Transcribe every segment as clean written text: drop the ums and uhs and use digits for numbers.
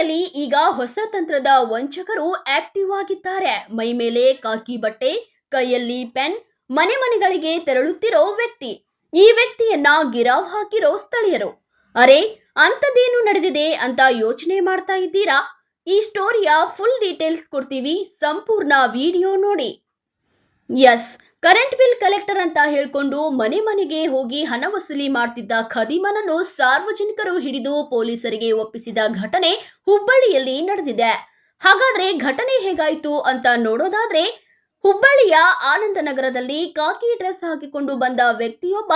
ಹುಬ್ಬಳ್ಳಿಯಲ್ಲಿ ಈಗ ಹೊಸ ತಂತ್ರದ ವಂಚಕರು ಆಕ್ಟಿವ್ ಆಗಿದ್ದಾರೆ. ಮೈ ಮೇಲೆ ಕಾಕಿ ಬಟ್ಟೆ, ಕೈಯಲ್ಲಿ ಪೆನ್, ಮನೆ ಮನೆಗಳಿಗೆ ತೆರಳುತ್ತಿರೋ ವ್ಯಕ್ತಿ. ಈ ವ್ಯಕ್ತಿಯನ್ನ ಗಿರಾವ್ ಹಾಕಿರೋ ಸ್ಥಳೀಯರು. ಅರೆ, ಅಂಥದ್ದೇನು ನಡೆದಿದೆ ಅಂತ ಯೋಚನೆ ಮಾಡ್ತಾ ಇದ್ದೀರಾ? ಈ ಸ್ಟೋರಿಯ ಫುಲ್ ಡೀಟೇಲ್ಸ್ ಕೊಡ್ತೀವಿ, ಸಂಪೂರ್ಣ ವಿಡಿಯೋ ನೋಡಿ. ಎಸ್, ಕರೆಂಟ್ ಬಿಲ್ ಕಲೆಕ್ಟರ್ ಅಂತ ಹೇಳ್ಕೊಂಡು ಮನೆ ಮನೆಗೆ ಹೋಗಿ ಹಣ ವಸೂಲಿ ಮಾಡ್ತಿದ್ದ ಖದೀಮನನ್ನು ಸಾರ್ವಜನಿಕರು ಹಿಡಿದು ಪೊಲೀಸರಿಗೆ ಒಪ್ಪಿಸಿದ ಘಟನೆ ಹುಬ್ಬಳ್ಳಿಯಲ್ಲಿ ನಡೆದಿದೆ. ಹಾಗಾದ್ರೆ ಘಟನೆ ಹೇಗಾಯ್ತು ಅಂತ ನೋಡೋದಾದ್ರೆ, ಹುಬ್ಬಳ್ಳಿಯ ಆನಂದನಗರದಲ್ಲಿ ಕಾಕಿ ಡ್ರೆಸ್ ಹಾಕಿಕೊಂಡು ಬಂದ ವ್ಯಕ್ತಿಯೊಬ್ಬ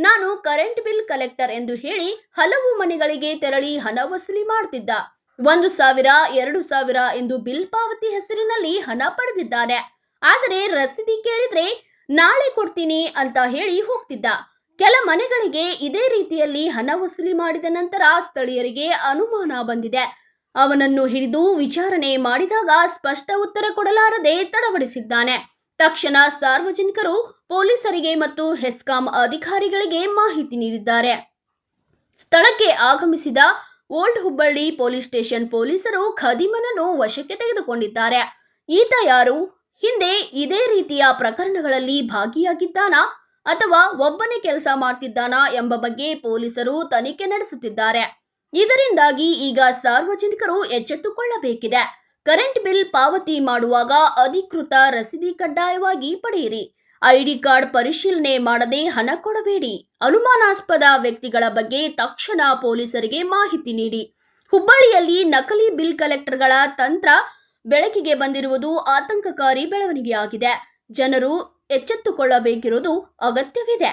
ನಾನು ಕರೆಂಟ್ ಬಿಲ್ ಕಲೆಕ್ಟರ್ ಎಂದು ಹೇಳಿ ಹಲವು ಮನೆಗಳಿಗೆ ತೆರಳಿ ಹಣ ವಸೂಲಿ ಮಾಡ್ತಿದ್ದ. 1,000, 2,000 ಎಂದು ಬಿಲ್ ಪಾವತಿ ಹೆಸರಿನಲ್ಲಿ ಹಣ ಪಡೆದಿದ್ದಾನೆ. ಆದರೆ ರಸೀದಿ ಕೇಳಿದ್ರೆ ನಾಳೆ ಕೊಡ್ತೀನಿ ಅಂತ ಹೇಳಿ ಹೋಗ್ತಿದ್ದ. ಕೆಲ ಮನೆಗಳಿಗೆ ಇದೇ ರೀತಿಯಲ್ಲಿ ಹಣ ವಸೂಲಿ ಮಾಡಿದ ನಂತರ ಸ್ಥಳೀಯರಿಗೆ ಅನುಮಾನ ಬಂದಿದೆ. ಅವನನ್ನು ಹಿಡಿದು ವಿಚಾರಣೆ ಮಾಡಿದಾಗ ಸ್ಪಷ್ಟ ಉತ್ತರ ಕೊಡಲಾರದೆ ತಡಬಡಿಸಿದ್ದಾನೆ. ತಕ್ಷಣ ಸಾರ್ವಜನಿಕರು ಪೊಲೀಸರಿಗೆ ಮತ್ತು ಹೆಸ್ಕಾಂ ಅಧಿಕಾರಿಗಳಿಗೆ ಮಾಹಿತಿ ನೀಡಿದ್ದಾರೆ. ಸ್ಥಳಕ್ಕೆ ಆಗಮಿಸಿದ ಓಲ್ಡ್ ಹುಬ್ಬಳ್ಳಿ ಪೊಲೀಸ್ ಸ್ಟೇಷನ್ ಪೊಲೀಸರು ಖದೀಮನನ್ನು ವಶಕ್ಕೆ ತೆಗೆದುಕೊಂಡಿದ್ದಾರೆ. ಈತ ಯಾರು? ಹಿಂದೆ ಇದೇ ರೀತಿಯ ಪ್ರಕರಣಗಳಲ್ಲಿ ಭಾಗಿಯಾಗಿದ್ದಾನಾ ಅಥವಾ ಒಬ್ಬನೇ ಕೆಲಸ ಮಾಡ್ತಿದ್ದಾನಾ ಎಂಬ ಬಗ್ಗೆ ಪೊಲೀಸರು ತನಿಖೆ ನಡೆಸುತ್ತಿದ್ದಾರೆ. ಇದರಿಂದಾಗಿ ಈಗ ಸಾರ್ವಜನಿಕರು ಎಚ್ಚೆತ್ತುಕೊಳ್ಳಬೇಕಿದೆ. ಕರೆಂಟ್ ಬಿಲ್ ಪಾವತಿ ಮಾಡುವಾಗ ಅಧಿಕೃತ ರಸೀದಿ ಕಡ್ಡಾಯವಾಗಿ ಪಡೆಯಿರಿ. ಐಡಿ ಕಾರ್ಡ್ ಪರಿಶೀಲನೆ ಮಾಡದೆ ಹಣ ಕೊಡಬೇಡಿ. ಅನುಮಾನಾಸ್ಪದ ವ್ಯಕ್ತಿಗಳ ಬಗ್ಗೆ ತಕ್ಷಣ ಪೊಲೀಸರಿಗೆ ಮಾಹಿತಿ ನೀಡಿ. ಹುಬ್ಬಳ್ಳಿಯಲ್ಲಿ ನಕಲಿ ಬಿಲ್ ಕಲೆಕ್ಟರ್ಗಳ ತಂತ್ರ ಬೆಳಕಿಗೆ ಬಂದಿರುವುದು ಆತಂಕಕಾರಿ ಬೆಳವಣಿಗೆಯಾಗಿದೆ. ಜನರು ಎಚ್ಚೆತ್ತುಕೊಳ್ಳಬೇಕಿರುವುದು ಅಗತ್ಯವಿದೆ.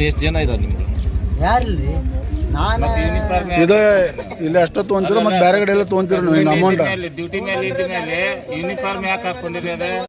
ಎಷ್ಟು ಜನ ಇದಾರೆ ನಿಮ್ಗೆ? ಯಾರಿಲ್ರಿ, ನಾನು ಇದು ಇಲ್ಲಿ ಅಷ್ಟು ತೊಗೊಂತೀರ ಮತ್ತೆ ಬೇರೆ ಕಡೆ ಎಲ್ಲ ತೊಗೊಂತೀರ ಅಮೌಂಟ್? ಡ್ಯೂಟಿ ಮೇಲೆ ಇದ್ದ ಮೇಲೆ ಯೂನಿಫಾರ್ಮ್ ಯಾಕೆ ಹಾಕೊಂಡಿರಿ? ಅದ